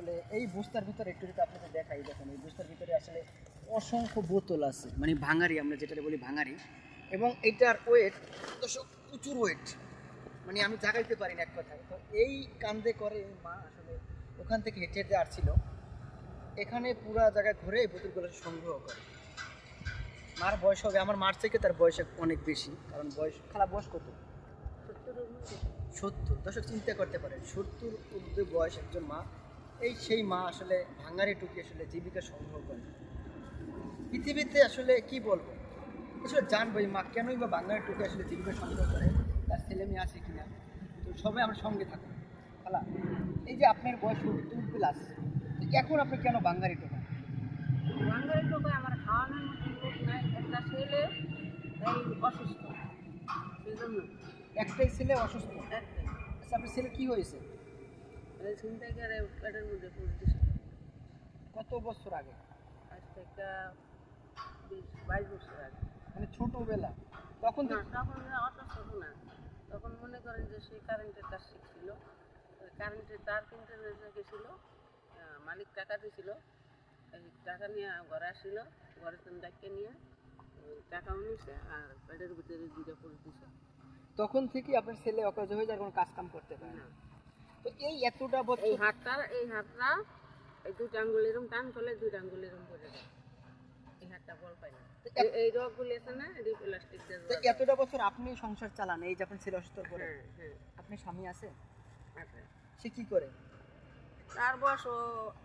আসলে এই বস্তার ভিতরে একটু যদি আপনাকে দেখাই, দেখুন এই বস্তার ভিতরে আসলে অসংখ্য বোতল আছে, মানে ভাঙারি, আমরা যেটা বলি ভাঙারি। এবং এইটার ওয়েট দর্শক প্রচুর ওয়েট, মানে আমি জাগাইতে পারি না এক কথায়। তো এই কান্দে করে এই মা আসলে ওখান থেকে হেঁটে হেঁটে আসছিল, এখানে পুরা জায়গায় ঘুরে এই বোতলগুলো সংগ্রহ করে। মার বয়স হবে, আমার মার থেকে তার বয়স অনেক বেশি, কারণ বয়স খারাপ। বয়স কত? 70। দর্শক চিন্তা করতে পারেন 70 ঊর্ধ্বে বয়স একজন মা, এই সেই মা আসলে ভাঙারি টুকি আসলে জীবিকা সংগ্রহ করে। পৃথিবীতে আসলে কি বলবো, আসলে জানবো এই মা কেনই বা ভাঙারি টুকি আসলে জীবিকা সংগ্রহ করে, তার ছেলে মেয়ে আছে কিনা। তো সবাই আমার সঙ্গে থাকুন। খালা, এই যে আপনার বয়স 70+, এখন আপনি কেন ভাঙারি টোকা? বাঙালি টোকা আমার খাওয়ানোর মতো লোক নাই, একটা ছেলে এই অসুস্থ, সেজন্য একটাই ছেলে অসুস্থ? একটাই। আচ্ছা, আপনার ছেলে কি হয়েছে? এই ছিনতাইকারে পেটের মধ্যে পড়তেছে। কত বছর আগে? আজ থেকে 20-22 বছর আগে। মানে ছোটবেলা? তখন না, তখন অত ছোট না, তখন মনে করেন যে সে কারেন্টের কাজ শিখছিল, কারেন্টের তার কিনতে গেছিল, মালিক টাকা দিয়েছিল, এই টাকা নিয়ে ঘরে আসছিল, ঘরে ডাক্কে নিয়ে টাকাও নিছে আর পেটের ভিতরে দুটো পড়ে দিছে। তখন থেকে আপনার ছেলে অকাজ হয়ে যায়, কোনো কাজ কাম করতে পারে না। তো এই এতটা বছর এই হাতটা এই দুটো আঙ্গুল এরকম টান করলে দুটো আঙ্গুল এরকম পড়ে যায়, এই হাতটা বল পায় না। এই রগগুলি আছে না, এটি প্লাস্টিক দিয়ে। তো এতটা বছর আপনি সংসার চালান, এই যে আপনার ছেলে অসুস্থ করে? হ্যাঁ হ্যাঁ। আপনার স্বামী আছে? আছে। সে কি করে? তার বয়স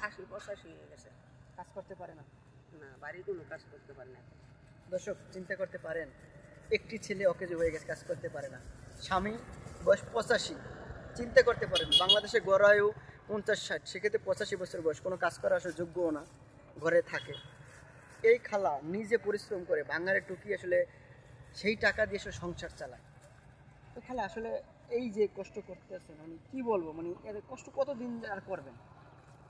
80-85 হয়ে গেছে, কাজ করতে পারে না? না, বাড়ি কোনো কাজ করতে পারে না। দর্শক চিন্তা করতে পারেন, একটি ছেলে অকেজো হয়ে গেছে, কাজ করতে পারে না, স্বামী বয়স 85। চিন্তা করতে পারেন বাংলাদেশে গড় আয়ু 50-60, সেক্ষেত্রে 85 বছর বয়স, কোনো কাজ করা আসলে যোগ্যও না, ঘরে থাকে। এই খালা নিজে পরিশ্রম করে ভাঙারে টুকি আসলে সেই টাকা দিয়ে সে সংসার চালায়। তো খালা আসলে এই যে কষ্ট করতেছেন, মানে কি বলবো, মানে এর কষ্ট কতদিন আর করবেন?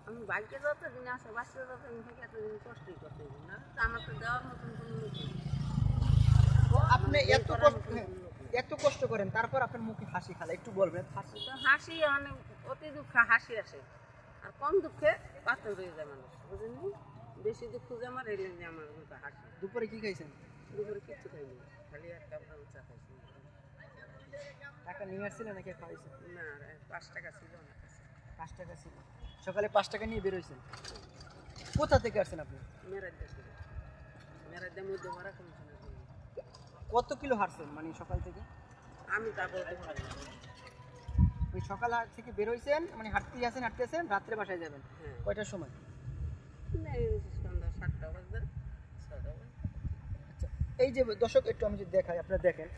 আমি বাইকে যতদিন আছে, বাচ্চা যতদিন থেকে এতদিন কষ্টই করতে হবে না, তো আমার তো দেওয়ার মতন কোনো লোক নেই। আপনি এত কষ্ট করেন, তারপর আপনার মুখে হাসি, খালা একটু বলবেন। হাসি তো হাসি, মানে অতি দুঃখে হাসি আসে, আর কম দুঃখে পাথর হয়ে যায় মানুষ, বুঝলেন? বেশি দুঃখ যে আমার এই যে আমার মুখে হাসি। দুপুরে কি খাইছেন? দুপুরে কিচ্ছু খাইনি, খালি এক কাপ চা খাইছি। টাকা নিয়ে আসছিলেন নাকি খাইছেন? না, 5 টাকা ছিল আমার কাছে। 5 টাকা ছিল, সকালে 5 টাকা নিয়ে বেরোইছেন। কোথা থেকে আসছেন আপনি? মেরাদ্দা ছিল, মেরাদ্দা মধ্যে ভরা কমিশনের জন্য। কত কিলো হাঁটছেন মানে সকাল থেকে? আমি তা বলতে পারি না। ওই সকাল থেকে বেরোইছেন, মানে হাঁটতে আছেন, রাত্রে বাসায় যাবেন কয়টার সময়? সন্ধ্যা 7টা বাজে, 6টা বাজে। আচ্ছা, এই যে দর্শক একটু আমি যদি দেখাই, আপনারা দেখেন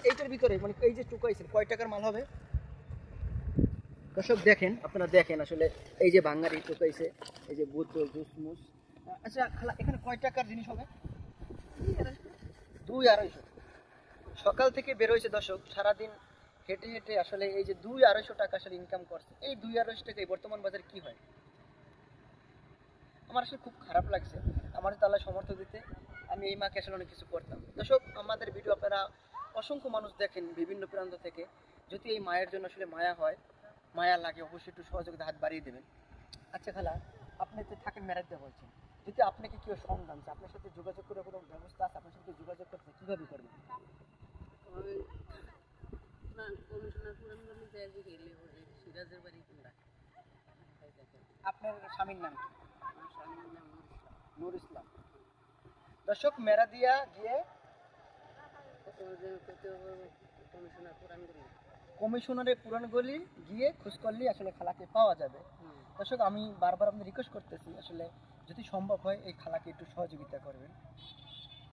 এইটার ভিতরে, মানে এই যে টুকাইছেন কয় টাকার মাল হবে? দর্শক দেখেন, আপনারা দেখেন আসলে এই যে ভাঙারি টুকাইছে, এই যে বোতল জুসমুস। আচ্ছা খালা, এখানে কয় টাকার জিনিস হবে? 2-250। সকাল থেকে বেরোইছে দর্শক, সারাদিন হেঁটে হেঁটে আসলে এই যে 2-250 টাকা আসলে ইনকাম করছে। এই 2-250 টাকা বর্তমান বাজারে কি হয়? আমার আসলে খুব খারাপ লাগছে, আমার তো আল্লাহ সমর্থ দিতে আমি এই মাকে আসলে অনেক কিছু করতাম। দর্শক, আমাদের ভিডিও আপনারা অসংখ্য মানুষ দেখেন বিভিন্ন প্রান্ত থেকে, যদি এই মায়ের জন্য আসলে মায়া হয়, মায়া লাগে, অবশ্যই একটু সহযোগিতা হাত বাড়িয়ে দেবেন। আচ্ছা খালা, আপনি তো থাকেন মেরাদ্দা বলছেন, যদি আপনাকে কেউ সন্ধান চায়, আপনার সাথে যোগাযোগ করে কোনো ব্যবস্থা আছে? আপনার সাথে যোগাযোগ করতে কীভাবে করবেন? ওই কমিশনার পুরান গলি যায় যে গেলে ওই সিরাজের বাড়ি কোনটা? আপনার স্বামীর নাম কি? আমার স্বামীর নাম নূর ইসলাম। দর্শক, মেরাদিয়া গিয়ে কমিশনার পুরান গলি, কমিশনারের পুরান গলি গিয়ে খোঁজ করলে আসলে খালাকে পাওয়া যাবে। দর্শক, আমি বারবার আপনাদের রিকোয়েস্ট করতেছি, আসলে যদি সম্ভব হয় এই খালাকে একটু সহযোগিতা করবেন।